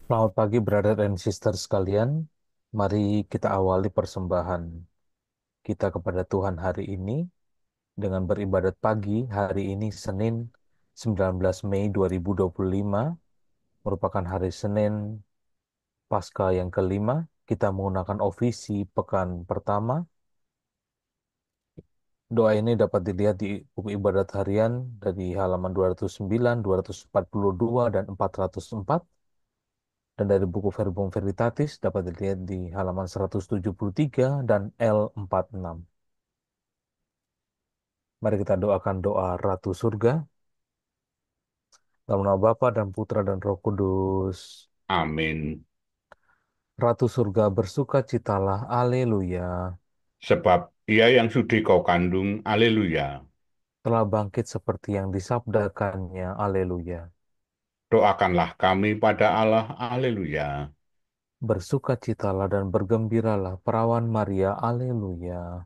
Selamat pagi, brother and sister sekalian. Mari kita awali persembahan kita kepada Tuhan hari ini dengan beribadat pagi. Hari ini Senin 19 Mei 2025 merupakan hari Senin Paskah yang kelima. Kita menggunakan ofisi pekan pertama. Doa ini dapat dilihat di buku ibadat harian dari halaman 209, 242, dan 404. Dan dari buku Verbum Veritatis dapat dilihat di halaman 173 dan L46. Mari kita doakan doa Ratu Surga. Dalam nama Bapa dan Putra dan Roh Kudus. Amin. Ratu Surga bersukacitalah. Haleluya. Sebab ia yang sudi kau kandung, haleluya. Telah bangkit seperti yang disabdakannya. Haleluya. Doakanlah kami pada Allah, haleluya. Bersukacitalah dan bergembiralah perawan Maria. Haleluya.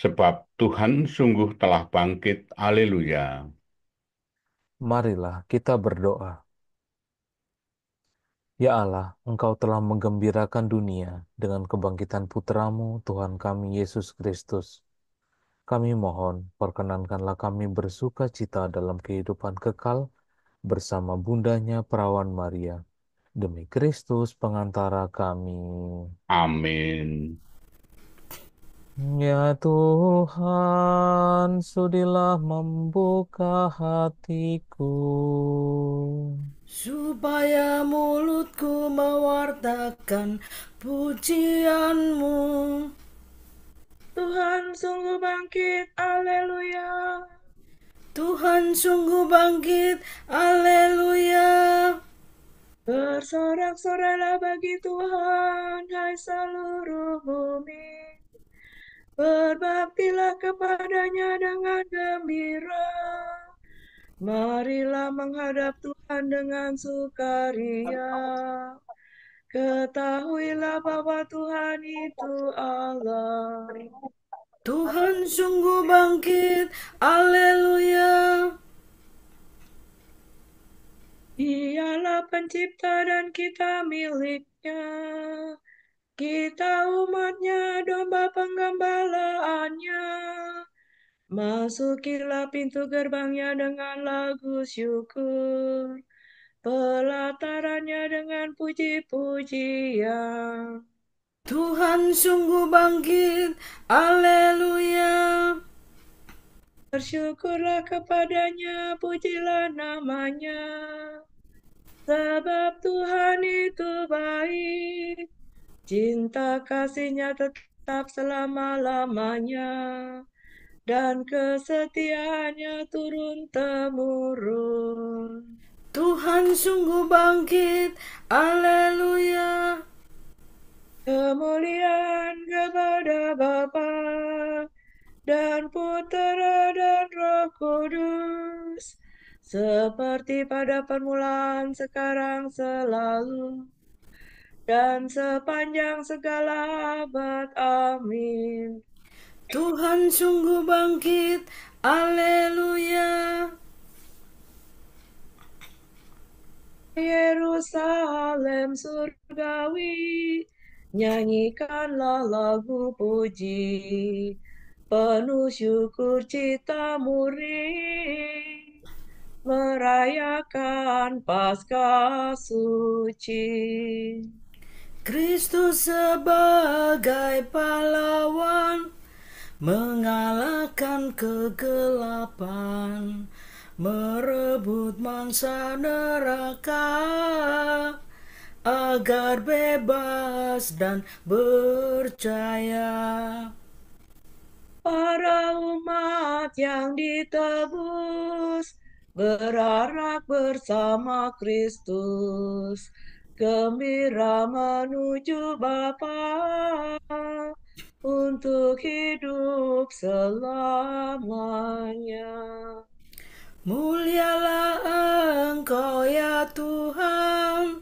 Sebab Tuhan sungguh telah bangkit, haleluya. Marilah kita berdoa. Ya Allah, Engkau telah menggembirakan dunia dengan kebangkitan Putramu, Tuhan kami Yesus Kristus. Kami mohon, perkenankanlah kami bersuka cita dalam kehidupan kekal bersama bundanya Perawan Maria. Demi Kristus pengantara kami. Amin. Ya Tuhan, sudilah membuka hatiku. Supaya mulutku mewartakan pujianmu. Tuhan sungguh bangkit, haleluya. Tuhan sungguh bangkit, haleluya. Bersorak-sorai bagi Tuhan, hai seluruh bumi. Berbaktilah kepadanya dengan gembira. Marilah menghadap Tuhan dengan sukaria. Ketahuilah bahwa Tuhan itu Allah. Tuhan sungguh bangkit, haleluya. Dialah pencipta dan kita miliknya. Kita umatnya, domba penggembalaannya. Masukilah pintu gerbangnya dengan lagu syukur. Pelatarannya dengan puji-pujian. Tuhan sungguh bangkit, haleluya. Bersyukurlah kepadanya, pujilah namanya. Sebab Tuhan itu baik, cinta kasihnya tetap selama-lamanya, dan kesetiaannya turun-temurun. Tuhan sungguh bangkit, haleluya. Kemuliaan kepada Bapa dan Putera dan Roh Kudus, seperti pada permulaan, sekarang, selalu, dan sepanjang segala abad. Amin. Tuhan sungguh bangkit, haleluya. Yerusalem surgawi, nyanyikanlah lagu puji, penuh syukur cita murni, merayakan Paskah suci. Kristus sebagai pahlawan, mengalahkan kegelapan, merebut mangsa neraka, agar bebas dan percaya. Para umat yang ditebus berharap bersama Kristus, gembira menuju Bapa untuk hidup selamanya. Mulialah Engkau ya Tuhan,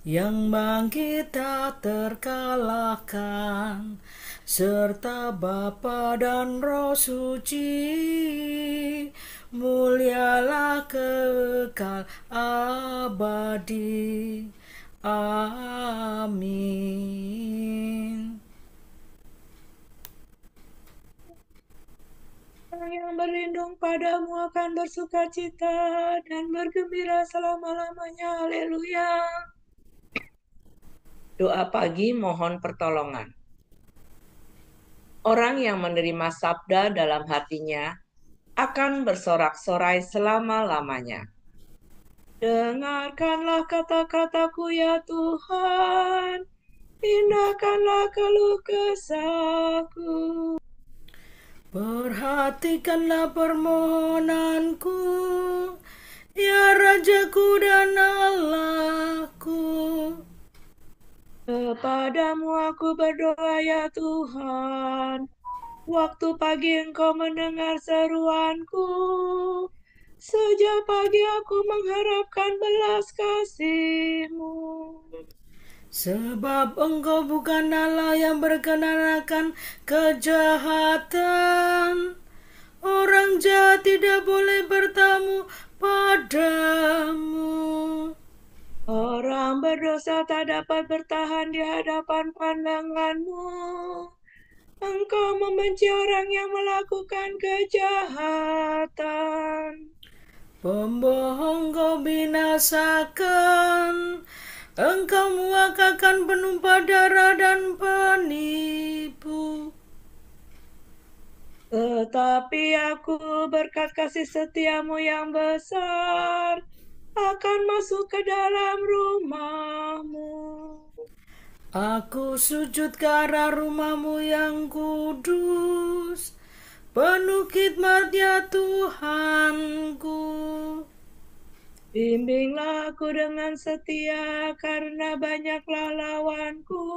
yang bangkit tak terkalahkan, serta Bapa dan Roh Suci, mulialah kekal abadi. Amin. Orang yang berlindung padamu akan bersukacita dan bergembira selama-lamanya. Haleluya. Doa pagi mohon pertolongan. Orang yang menerima sabda dalam hatinya akan bersorak-sorai selama-lamanya. Dengarkanlah kata-kataku ya Tuhan, pindahkanlah keluh kesahku. Perhatikanlah permohonanku, ya Rajaku dan Allahku. Kepadamu aku berdoa ya Tuhan, waktu pagi Engkau mendengar seruanku. Sejak pagi aku mengharapkan belas kasih-Mu. Sebab Engkau bukan Allah yang berkenan akan kejahatan. Orang jahat tidak boleh bertamu padamu. Orang berdosa tak dapat bertahan di hadapan pandangan-Mu. Engkau membenci orang yang melakukan kejahatan. Pembohong Kau binasakan. Engkau muakakan penumpah darah dan penipu. Tetapi aku berkat kasih setiamu yang besar akan masuk ke dalam rumah-Mu. Aku sujud ke arah rumah-Mu yang kudus. Penuh khidmat ya Tuhanku. Bimbinglah aku dengan setia karena banyaklah lawanku.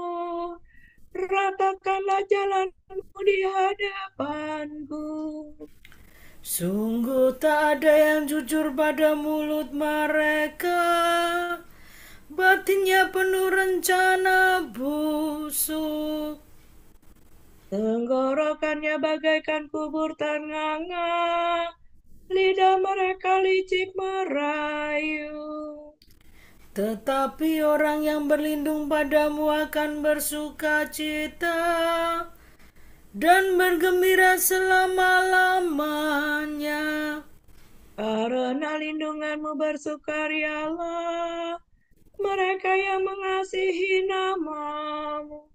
Ratakanlah jalanku di hadapanku. Sungguh tak ada yang jujur pada mulut mereka. Batinnya penuh rencana busuk. Tenggorokannya bagaikan kubur ternganga. Lidah mereka licik merayu. Tetapi orang yang berlindung padamu akan bersuka cita dan bergembira selama-lamanya. Karena lindungan-Mu bersukarialah mereka yang mengasihi nama-Mu.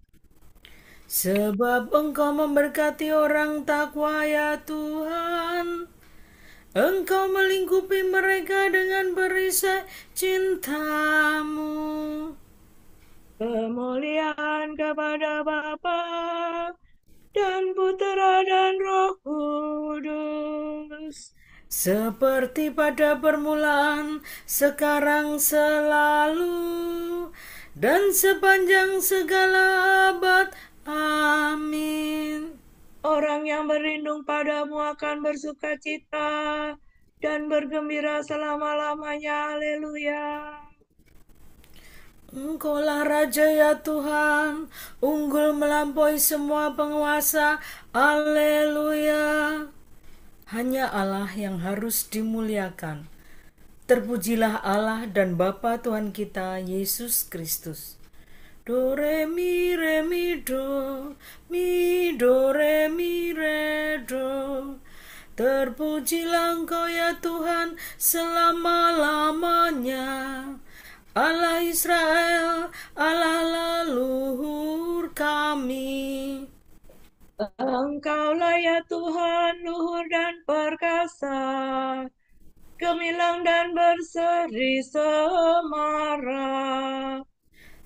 Sebab Engkau memberkati orang takwa ya Tuhan. Engkau melingkupi mereka dengan perisai cinta-Mu. Kemuliaan kepada Bapa dan Putera dan Roh Kudus. Seperti pada permulaan, sekarang selalu, dan sepanjang segala abad. Amin. Orang yang berlindung padamu akan bersukacita dan bergembira selama-lamanya. Haleluya. Engkaulah Raja ya Tuhan, unggul melampaui semua penguasa. Haleluya. Hanya Allah yang harus dimuliakan. Terpujilah Allah dan Bapa Tuhan kita, Yesus Kristus. Do re mi do, mi do re mi re do. Terpujilah Engkau ya Tuhan selama-lamanya. Allah Israel, Allah leluhur kami. Engkaulah ya Tuhan, luhur dan perkasa, gemilang dan berseri semarak.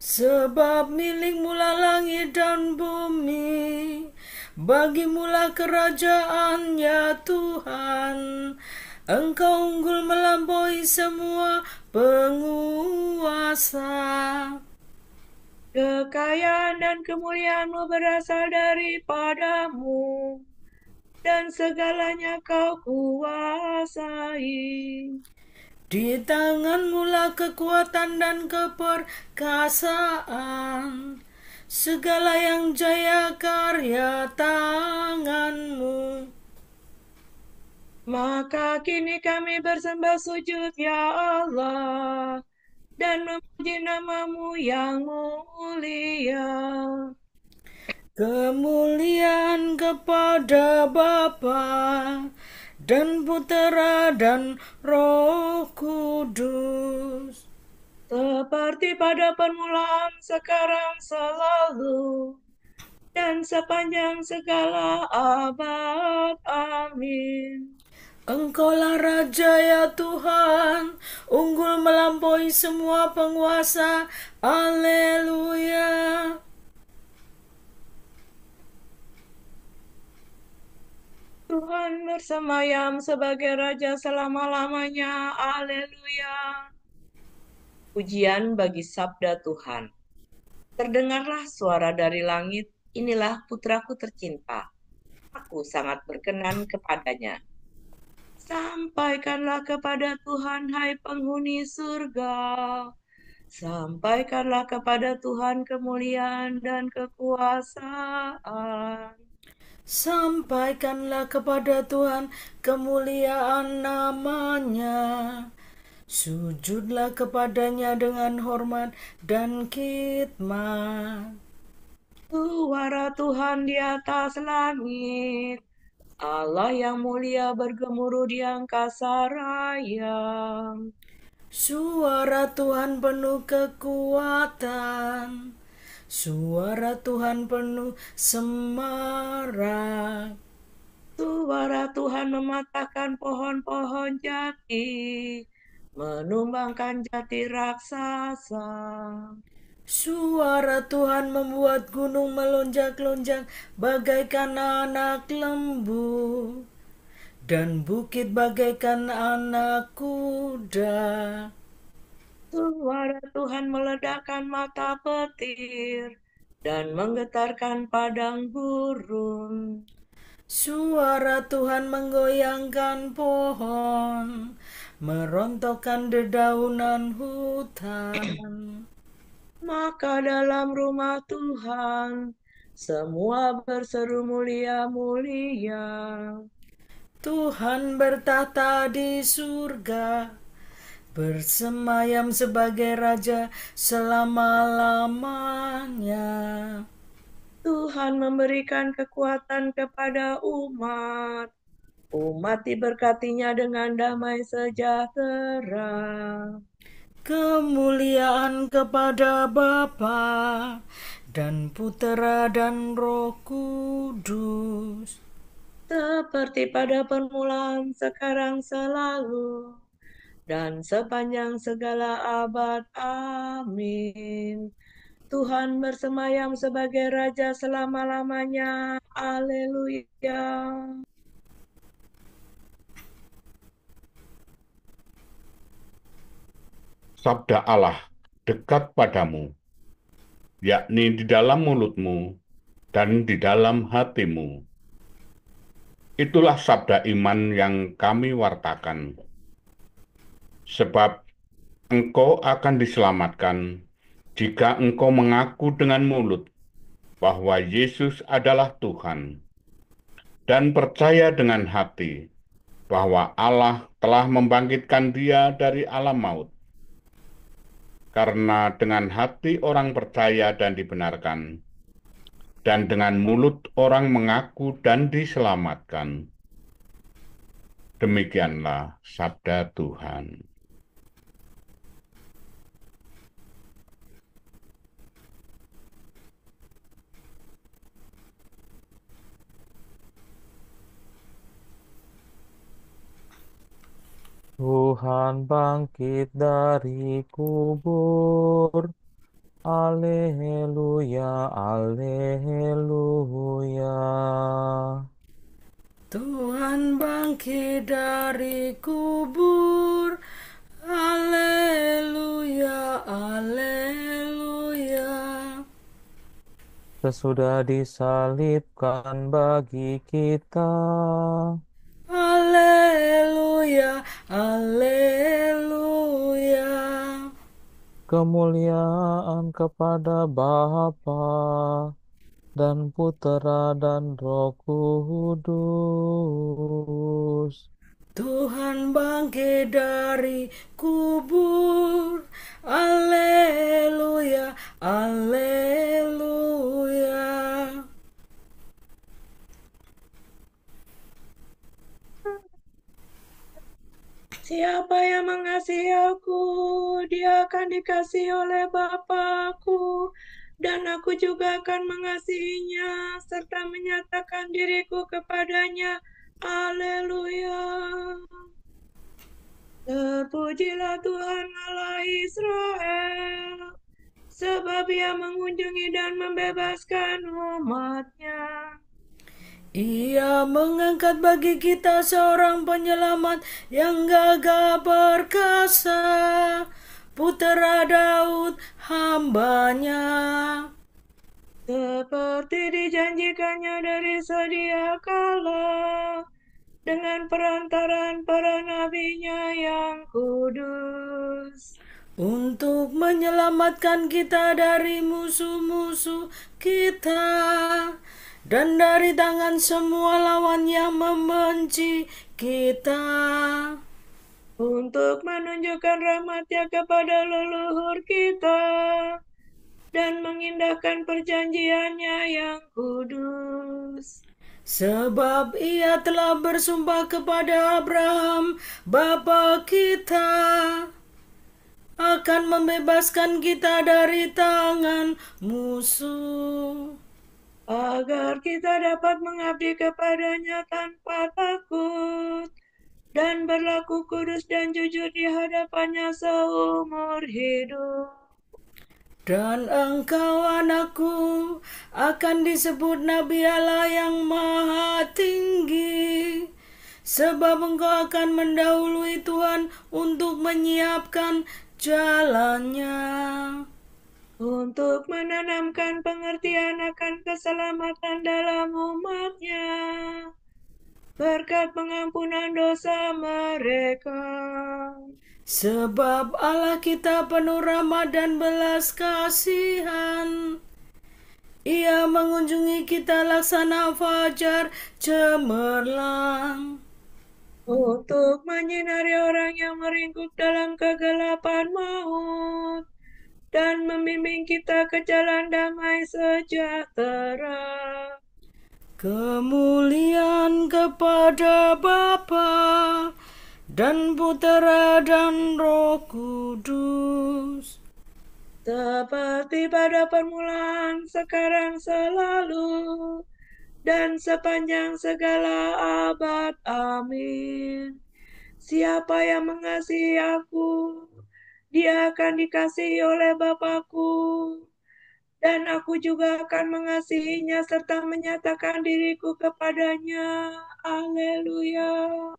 Sebab milik-Mu lah langit dan bumi, bagi-Mu lah kerajaan ya Tuhan. Engkau unggul melampaui semua penguasa. Kekayaan dan kemuliaan-Mu berasal daripada-Mu, dan segalanya Kau kuasai. Di tangan-Mu lah kekuatan dan keperkasaan. Segala yang jaya karya tangan-Mu. Maka kini kami bersembah sujud ya Allah, dan memuji Terpuji nama-Mu yang mulia. Kemuliaan kepada Bapa dan Putera dan Roh Kudus, Seperti pada permulaan, sekarang, selalu, dan sepanjang segala abad. Amin. Engkaulah Raja ya Tuhan, unggul melampaui semua penguasa. Haleluya. Tuhan bersemayam sebagai Raja selama-lamanya. Haleluya. Pujian bagi sabda Tuhan. Terdengarlah suara dari langit, inilah putraku tercinta. Aku sangat berkenan kepadanya. Sampaikanlah kepada Tuhan, hai penghuni surga. Sampaikanlah kepada Tuhan kemuliaan dan kekuasaan. Sampaikanlah kepada Tuhan kemuliaan namanya. Sujudlah kepadanya dengan hormat dan khidmat. Suara Tuhan di atas langit, Allah yang mulia bergemuruh di angkasa raya. Suara Tuhan penuh kekuatan. Suara Tuhan penuh semarak. Suara Tuhan mematahkan pohon-pohon jati, menumbangkan jati raksasa. Suara Tuhan membuat gunung melonjak-lonjak bagaikan anak lembu, dan bukit bagaikan anak kuda. Suara Tuhan meledakkan mata petir dan menggetarkan padang gurun. Suara Tuhan menggoyangkan pohon, merontokkan dedaunan hutan. Maka dalam rumah Tuhan semua berseru mulia-mulia. Tuhan bertahta di surga, bersemayam sebagai Raja selama-lamanya. Tuhan memberikan kekuatan kepada umat. Umat diberkatinya dengan damai sejahtera. Kemuliaan kepada Bapa dan Putera dan Roh Kudus, Seperti pada permulaan, sekarang, selalu, dan sepanjang segala abad. Amin. Tuhan bersemayam sebagai Raja selama-lamanya. Haleluya. Sabda Allah dekat padamu, yakni di dalam mulutmu dan di dalam hatimu. Itulah sabda iman yang kami wartakan. Sebab engkau akan diselamatkan jika engkau mengaku dengan mulut bahwa Yesus adalah Tuhan, dan percaya dengan hati bahwa Allah telah membangkitkan Dia dari alam maut. Karena dengan hati orang percaya dan dibenarkan, dan dengan mulut orang mengaku dan diselamatkan. Demikianlah sabda Tuhan. Tuhan bangkit dari kubur. Alleluia, alleluia. Tuhan bangkit dari kubur. Haleluya, haleluya. Sesudah disalibkan bagi kita. Haleluya, haleluya. Kemuliaan kepada Bapa dan Putera dan Roh Kudus. Tuhan bangkit dari kubur. Haleluya. aku, dia akan dikasihi oleh Bapa-Ku, dan aku juga akan mengasihinya, serta menyatakan diriku kepadanya. Haleluya. Terpujilah Tuhan Allah Israel, sebab Ia mengunjungi dan membebaskan umat-Nya. Ia mengangkat bagi kita seorang penyelamat yang gagah perkasa, Putera Daud hambanya. Seperti dijanjikannya dari sedia kala, dengan perantaraan para nabinya yang kudus, untuk menyelamatkan kita dari musuh-musuh kita dan dari tangan semua lawan yang membenci kita, untuk menunjukkan rahmat-Nya kepada leluhur kita dan mengindahkan perjanjiannya yang kudus. Sebab Ia telah bersumpah kepada Abraham, bapa kita, akan membebaskan kita dari tangan musuh, agar kita dapat mengabdi kepadanya tanpa takut dan berlaku kudus dan jujur di hadapannya seumur hidup. Dan engkau, anakku, akan disebut Nabi Allah yang Maha Tinggi, sebab engkau akan mendahului Tuhan untuk menyiapkan jalannya, untuk menanamkan pengertian akan keselamatan dalam umat-Nya, berkat pengampunan dosa mereka. Sebab Allah kita penuh rahmat dan belas kasihan. Ia mengunjungi kita laksana fajar cemerlang, untuk menyinari orang yang meringkuk dalam kegelapan maut, dan membimbing kita ke jalan damai sejahtera. Kemuliaan kepada Bapa dan Putera dan Roh Kudus, seperti pada permulaan, sekarang, selalu, dan sepanjang segala abad. Amin. Siapa yang mengasihi aku, dia akan dikasihi oleh Bapa-Ku, dan aku juga akan mengasihinya serta menyatakan diriku kepadanya. Haleluya.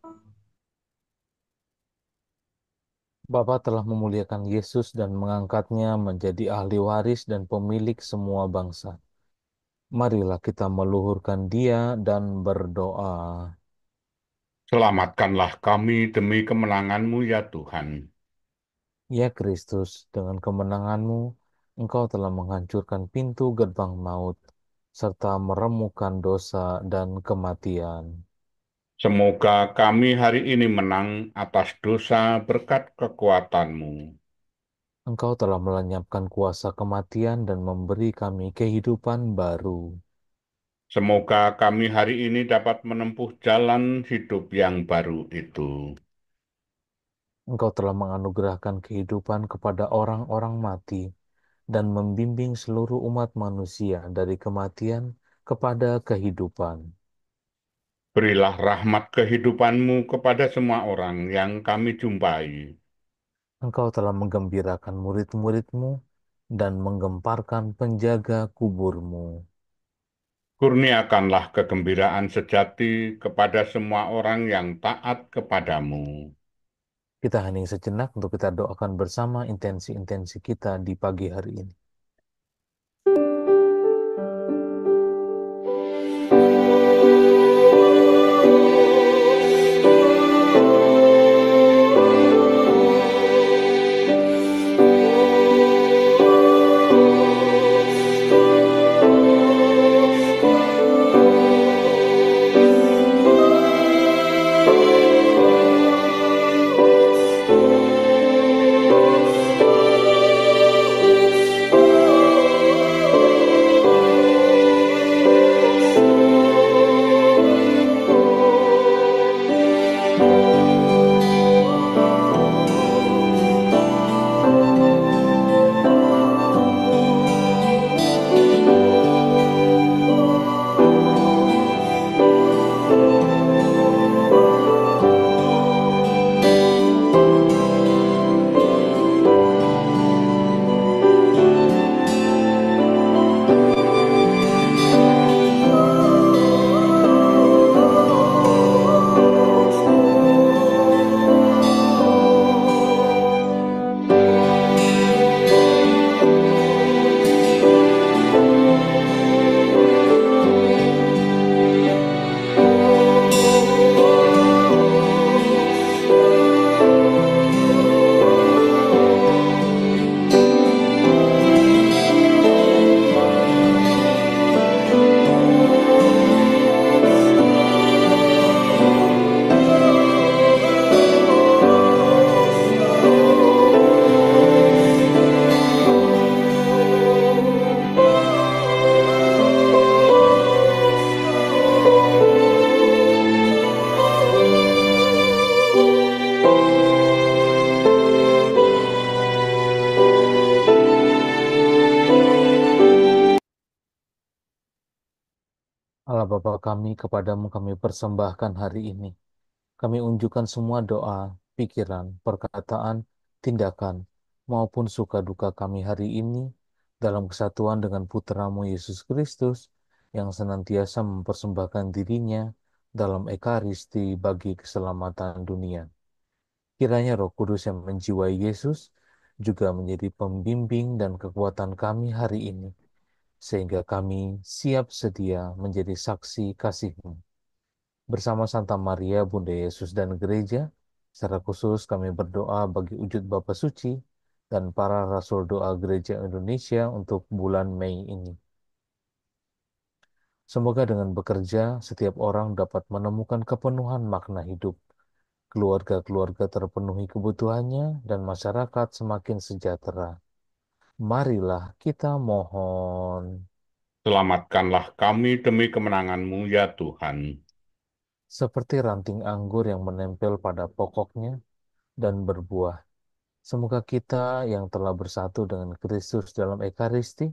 Bapa telah memuliakan Yesus dan mengangkatnya menjadi ahli waris dan pemilik semua bangsa. Marilah kita meluhurkan Dia dan berdoa. Selamatkanlah kami demi kemenangan-Mu ya Tuhan. Ya Kristus, dengan kemenangan-Mu, Engkau telah menghancurkan pintu gerbang maut, serta meremukkan dosa dan kematian. Semoga kami hari ini menang atas dosa berkat kekuatan-Mu. Engkau telah melenyapkan kuasa kematian dan memberi kami kehidupan baru. Semoga kami hari ini dapat menempuh jalan hidup yang baru itu. Engkau telah menganugerahkan kehidupan kepada orang-orang mati dan membimbing seluruh umat manusia dari kematian kepada kehidupan. Berilah rahmat kehidupan-Mu kepada semua orang yang kami jumpai. Engkau telah menggembirakan murid-murid-Mu dan menggemparkan penjaga kubur-Mu. Kurniakanlah kegembiraan sejati kepada semua orang yang taat kepadamu. Kita hening sejenak untuk kita doakan bersama intensi-intensi kita di pagi hari ini. kami kepadamu kami persembahkan hari ini. Kami unjukkan semua doa, pikiran, perkataan, tindakan, maupun suka duka kami hari ini dalam kesatuan dengan Putramu Yesus Kristus yang senantiasa mempersembahkan dirinya dalam ekaristi bagi keselamatan dunia. Kiranya Roh Kudus yang menjiwai Yesus juga menjadi pembimbing dan kekuatan kami hari ini, sehingga kami siap sedia menjadi saksi kasih-Mu. Bersama Santa Maria, Bunda Yesus dan Gereja, secara khusus kami berdoa bagi wujud Bapa Suci dan para Rasul Doa Gereja Indonesia untuk bulan Mei ini. Semoga dengan bekerja, setiap orang dapat menemukan kepenuhan makna hidup, keluarga-keluarga terpenuhi kebutuhannya, dan masyarakat semakin sejahtera. Marilah kita mohon. Selamatkanlah kami demi kemenangan-Mu, ya Tuhan. Seperti ranting anggur yang menempel pada pokoknya dan berbuah. Semoga kita yang telah bersatu dengan Kristus dalam Ekaristi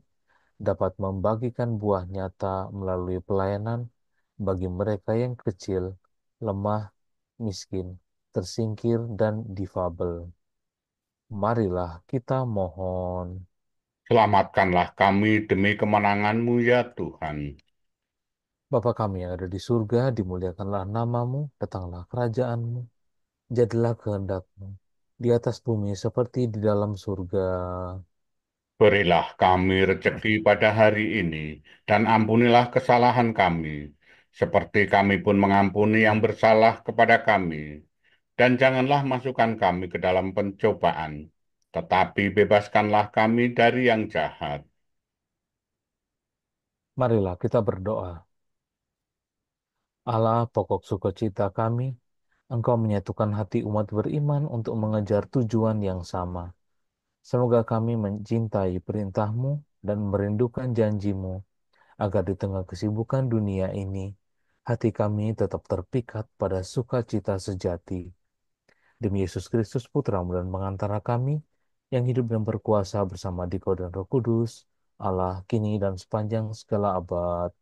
dapat membagikan buah nyata melalui pelayanan bagi mereka yang kecil, lemah, miskin, tersingkir, dan difabel. Marilah kita mohon. Selamatkanlah kami demi kemenangan-Mu, ya Tuhan. Bapa kami yang ada di surga, dimuliakanlah namamu, datanglah kerajaanmu, jadilah kehendakmu, di atas bumi seperti di dalam surga. Berilah kami rezeki pada hari ini, dan ampunilah kesalahan kami, seperti kami pun mengampuni yang bersalah kepada kami. Dan janganlah masukkan kami ke dalam pencobaan, tetapi bebaskanlah kami dari yang jahat. Marilah kita berdoa. Allah, pokok sukacita kami, Engkau menyatukan hati umat beriman untuk mengejar tujuan yang sama. Semoga kami mencintai perintah-Mu dan merindukan janji-Mu, agar di tengah kesibukan dunia ini, hati kami tetap terpikat pada sukacita sejati. Demi Yesus Kristus, Putra-Mu dan pengantara kami, yang hidup dan berkuasa bersama Dikau dan Roh Kudus, Allah kini dan sepanjang segala abad.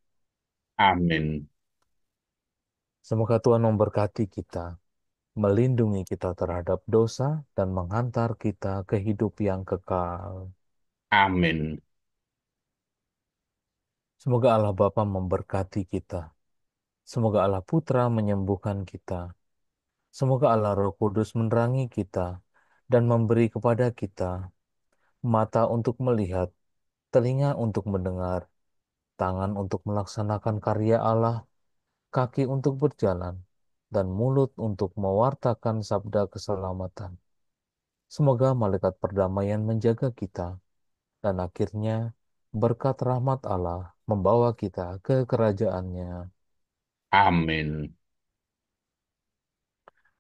Amin. Semoga Tuhan memberkati kita, melindungi kita terhadap dosa, dan menghantar kita ke hidup yang kekal. Amin. Semoga Allah Bapa memberkati kita. Semoga Allah Putra menyembuhkan kita. Semoga Allah Roh Kudus menerangi kita dan memberi kepada kita mata untuk melihat, telinga untuk mendengar, tangan untuk melaksanakan karya Allah, kaki untuk berjalan, dan mulut untuk mewartakan sabda keselamatan. Semoga malaikat perdamaian menjaga kita, dan akhirnya berkat rahmat Allah membawa kita ke kerajaannya. Amin.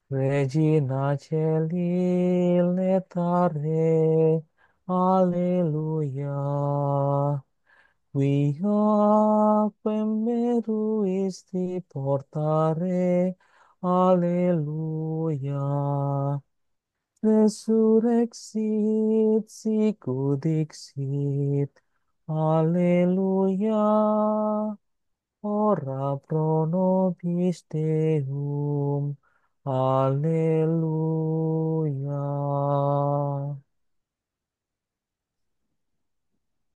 Regina Caeli letare, Alleluia. Quia quem meruisti portare, Alleluia. Resurrexit sicut dixit, Alleluia. Ora pro nobis Deum. Haleluya.